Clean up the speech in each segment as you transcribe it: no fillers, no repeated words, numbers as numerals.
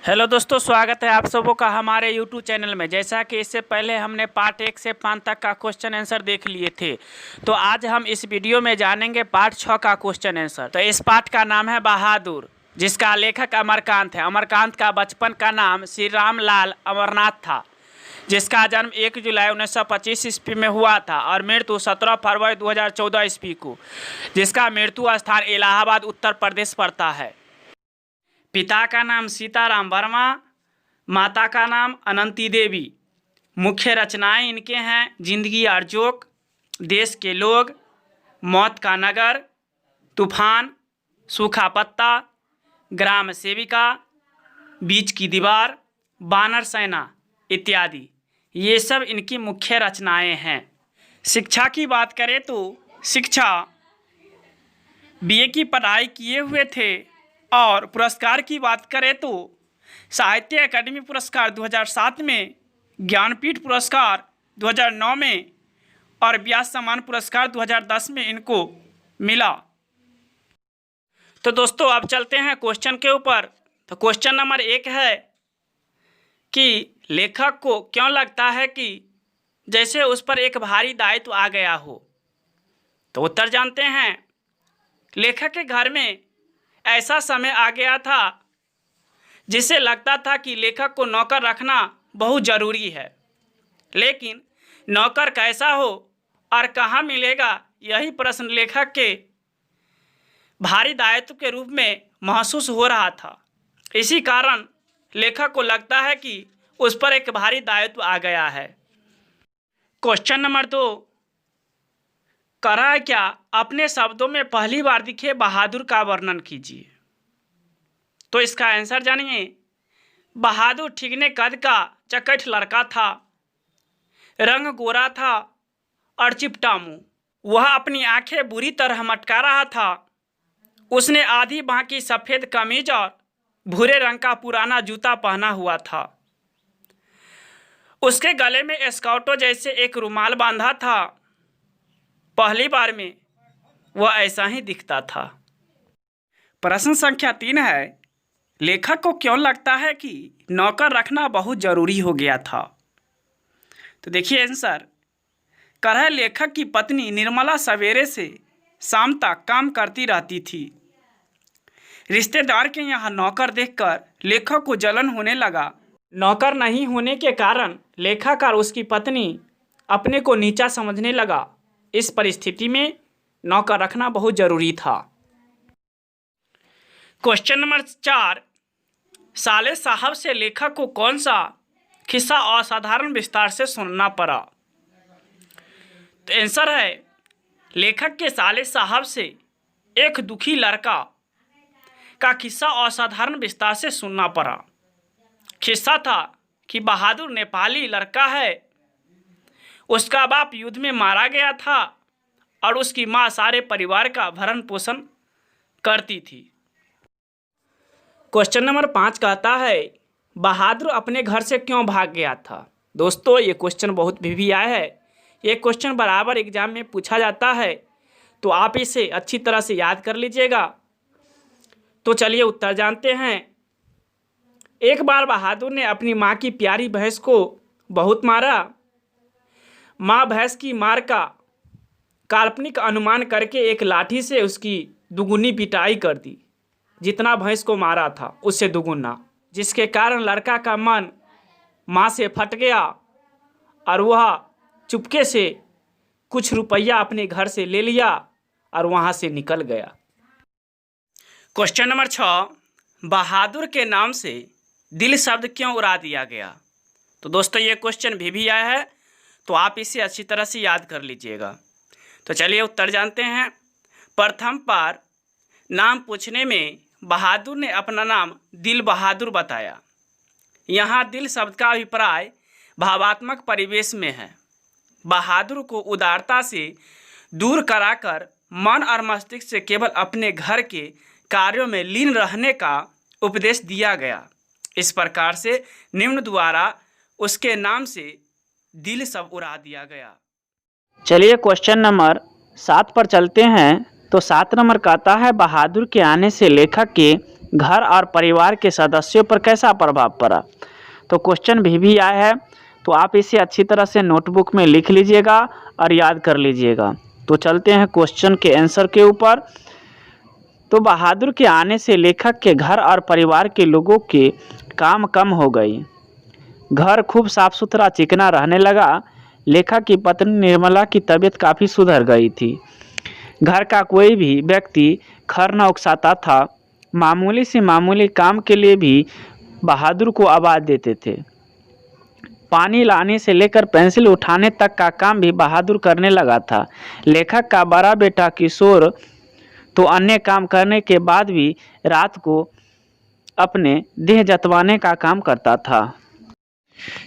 Hello दोस्तों, स्वागत है आप सबों का हमारे YouTube चैनल में। जैसा कि इससे पहले हमने पार्ट 1 से 5 तक का क्वेश्चन आंसर देख लिए थे, तो आज हम इस वीडियो में जानेंगे पार्ट 6 का क्वेश्चन आंसर। तो इस पार्ट का नाम है बहादुर, जिसका लेखक अमरकांत है। अमरकांत का बचपन का नाम श्री राम लाल अमरनाथ था, जिसका जन्म 1 जुलाई 1925 ईस्वी में हुआ था और मृत्यु 17 फरवरी 2014 ईस्वी को, जिसका मृत्यु स्थान इलाहाबाद उत्तर प्रदेश पड़ता है। पिता का नाम सीताराम वर्मा, माता का नाम अनंती देवी। मुख्य रचनाएं इनके हैं जिंदगी और जोक, देश के लोग, मौत का नगर, तूफान, सूखा पत्ता, ग्राम सेविका, बीच की दीवार, बानर सेना इत्यादि। ये सब इनकी मुख्य रचनाएं हैं। शिक्षा की बात करें तो शिक्षा बीए की पढ़ाई किए हुए थे। और पुरस्कार की बात करें तो साहित्य अकादमी पुरस्कार 2007 में, ज्ञानपीठ पुरस्कार 2009 में और व्यास सम्मान पुरस्कार 2010 में इनको मिला। तो दोस्तों अब चलते हैं क्वेश्चन के ऊपर। तो क्वेश्चन नंबर 1 है कि लेखक को क्यों लगता है कि जैसे उस पर एक भारी दायित्व आ गया हो। तो उत्तर जानते हैं। लेखक के घर में ऐसा समय आ गया था जिसे लगता था कि लेखक को नौकर रखना बहुत ज़रूरी है, लेकिन नौकर कैसा हो और कहाँ मिलेगा, यही प्रश्न लेखक के भारी दायित्व के रूप में महसूस हो रहा था। इसी कारण लेखक को लगता है कि उस पर एक भारी दायित्व आ गया है। क्वेश्चन नंबर 2, करा क्या अपने शब्दों में पहली बार दिखे बहादुर का वर्णन कीजिए। तो इसका आंसर जानिए। बहादुर ठीकने कद का चकट लड़का था, रंग गोरा था और चिपटा मुँह। वह अपनी आंखें बुरी तरह मटका रहा था। उसने आधी बाह की सफ़ेद कमीज और भूरे रंग का पुराना जूता पहना हुआ था। उसके गले में स्काउटो जैसे एक रुमाल बांधा था। पहली बार में वह ऐसा ही दिखता था। प्रश्न संख्या 3 है, लेखक को क्यों लगता है कि नौकर रखना बहुत ज़रूरी हो गया था। तो देखिए आंसर। करह लेखक की पत्नी निर्मला सवेरे से शाम तक काम करती रहती थी। रिश्तेदार के यहाँ नौकर देखकर लेखक को जलन होने लगा। नौकर नहीं होने के कारण लेखक और उसकी पत्नी अपने को नीचा समझने लगा। इस परिस्थिति में नौकर रखना बहुत ज़रूरी था। क्वेश्चन नंबर 4, साले साहब से लेखक को कौन सा किस्सा असाधारण विस्तार से सुनना पड़ा। तो आंसर है, लेखक के साले साहब से एक दुखी लड़का का किस्सा असाधारण विस्तार से सुनना पड़ा। किस्सा था कि बहादुर नेपाली लड़का है। उसका बाप युद्ध में मारा गया था और उसकी माँ सारे परिवार का भरण पोषण करती थी। क्वेश्चन नंबर 5 कहता है, बहादुर अपने घर से क्यों भाग गया था। दोस्तों ये क्वेश्चन बहुत भी आया है। ये क्वेश्चन बराबर एग्जाम में पूछा जाता है, तो आप इसे अच्छी तरह से याद कर लीजिएगा। तो चलिए उत्तर जानते हैं। एक बार बहादुर ने अपनी माँ की प्यारी भैंस को बहुत मारा। माँ भैंस की मार का काल्पनिक अनुमान करके एक लाठी से उसकी दुगुनी पिटाई कर दी, जितना भैंस को मारा था उससे दुगुना, जिसके कारण लड़का का मन माँ से फट गया और वह चुपके से कुछ रुपया अपने घर से ले लिया और वहाँ से निकल गया। क्वेश्चन नंबर 6, बहादुर के नाम से दिल शब्द क्यों उड़ा दिया गया। तो दोस्तों ये क्वेश्चन भी आया है, तो आप इसे अच्छी तरह से याद कर लीजिएगा। तो चलिए उत्तर जानते हैं। प्रथम बार नाम पूछने में बहादुर ने अपना नाम दिल बहादुर बताया। यहाँ दिल शब्द का अभिप्राय भावात्मक परिवेश में है। बहादुर को उदारता से दूर कराकर मन और मस्तिष्क से केवल अपने घर के कार्यों में लीन रहने का उपदेश दिया गया। इस प्रकार से निम्न द्वारा उसके नाम से दिल सब उड़ा दिया गया। चलिए क्वेश्चन नंबर 7 पर चलते हैं। तो 7 नंबर कहता है, बहादुर के आने से लेखक के घर और परिवार के सदस्यों पर कैसा प्रभाव पड़ा। तो क्वेश्चन भी आया है, तो आप इसे अच्छी तरह से नोटबुक में लिख लीजिएगा और याद कर लीजिएगा। तो चलते हैं क्वेश्चन के आंसर के ऊपर। तो बहादुर के आने से लेखक के घर और परिवार के लोगों के काम कम हो गई। घर खूब साफ सुथरा चिकना रहने लगा। लेखक की पत्नी निर्मला की तबीयत काफ़ी सुधर गई थी। घर का कोई भी व्यक्ति खर न उकसाता था। मामूली से मामूली काम के लिए भी बहादुर को आवाज़ देते थे। पानी लाने से लेकर पेंसिल उठाने तक का काम भी बहादुर करने लगा था। लेखक का बड़ा बेटा किशोर तो अन्य काम करने के बाद भी रात को अपने देह जतवाने का काम करता था।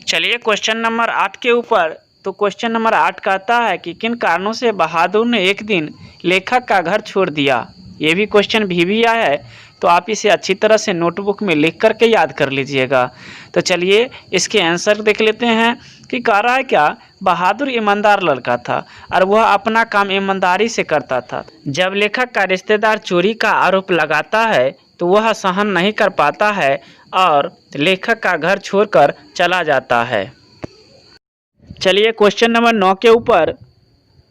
चलिए क्वेश्चन नंबर 8 के ऊपर। तो क्वेश्चन नंबर 8 कहता है कि किन कारणों से बहादुर ने एक दिन लेखक का घर छोड़ दिया। ये भी क्वेश्चन भी आया है, तो आप इसे अच्छी तरह से नोटबुक में लिख करके याद कर लीजिएगा। तो चलिए इसके आंसर देख लेते हैं कि कह रहा है क्या, बहादुर ईमानदार लड़का था और वह अपना काम ईमानदारी से करता था। जब लेखक का रिश्तेदार चोरी का आरोप लगाता है तो वह सहन नहीं कर पाता है और लेखक का घर छोड़कर चला जाता है। चलिए क्वेश्चन नंबर 9 के ऊपर।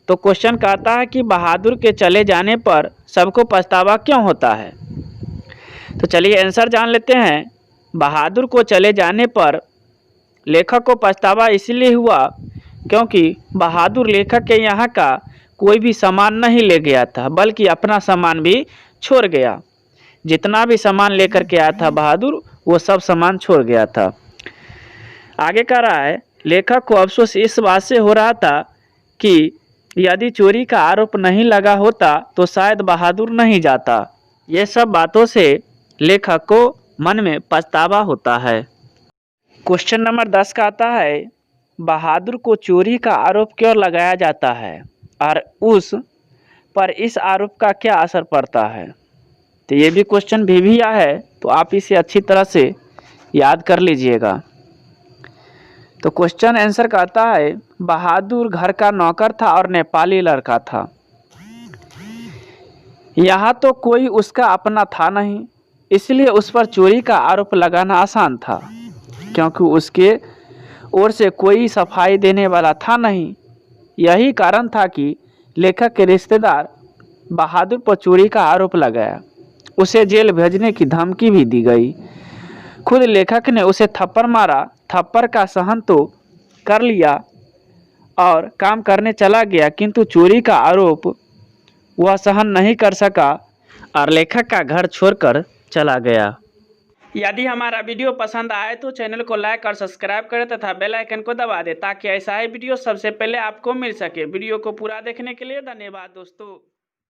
तो क्वेश्चन कहता है कि बहादुर के चले जाने पर सबको पछतावा क्यों होता है। तो चलिए आंसर जान लेते हैं। बहादुर को चले जाने पर लेखक को पछतावा इसलिए हुआ क्योंकि बहादुर लेखक के यहाँ का कोई भी सामान नहीं ले गया था, बल्कि अपना सामान भी छोड़ गया। जितना भी सामान लेकर के आया था बहादुर, वो सब सामान छोड़ गया था। आगे कह रहा है, लेखक को अफसोस इस बात से हो रहा था कि यदि चोरी का आरोप नहीं लगा होता तो शायद बहादुर नहीं जाता। ये सब बातों से लेखक को मन में पछतावा होता है। क्वेश्चन नंबर 10 का आता है, बहादुर को चोरी का आरोप क्यों लगाया जाता है और उस पर इस आरोप का क्या असर पड़ता है। तो ये भी क्वेश्चन भी आया है, तो आप इसे अच्छी तरह से याद कर लीजिएगा। तो क्वेश्चन आंसर कहता है, बहादुर घर का नौकर था और नेपाली लड़का था। यहाँ तो कोई उसका अपना था नहीं, इसलिए उस पर चोरी का आरोप लगाना आसान था, क्योंकि उसके ओर से कोई सफाई देने वाला था नहीं। यही कारण था कि लेखक के रिश्तेदार बहादुर पर चोरी का आरोप लगाया। उसे जेल भेजने की धमकी भी दी गई। खुद लेखक ने उसे थप्पड़ मारा। थप्पड़ का सहन तो कर लिया और काम करने चला गया, किंतु चोरी का आरोप वह सहन नहीं कर सका और लेखक का घर छोड़कर चला गया। यदि हमारा वीडियो पसंद आए तो चैनल को लाइक और सब्सक्राइब करें तथा बेल आइकन को दबा दें, ताकि ऐसा ही वीडियो सबसे पहले आपको मिल सके। वीडियो को पूरा देखने के लिए धन्यवाद दोस्तों।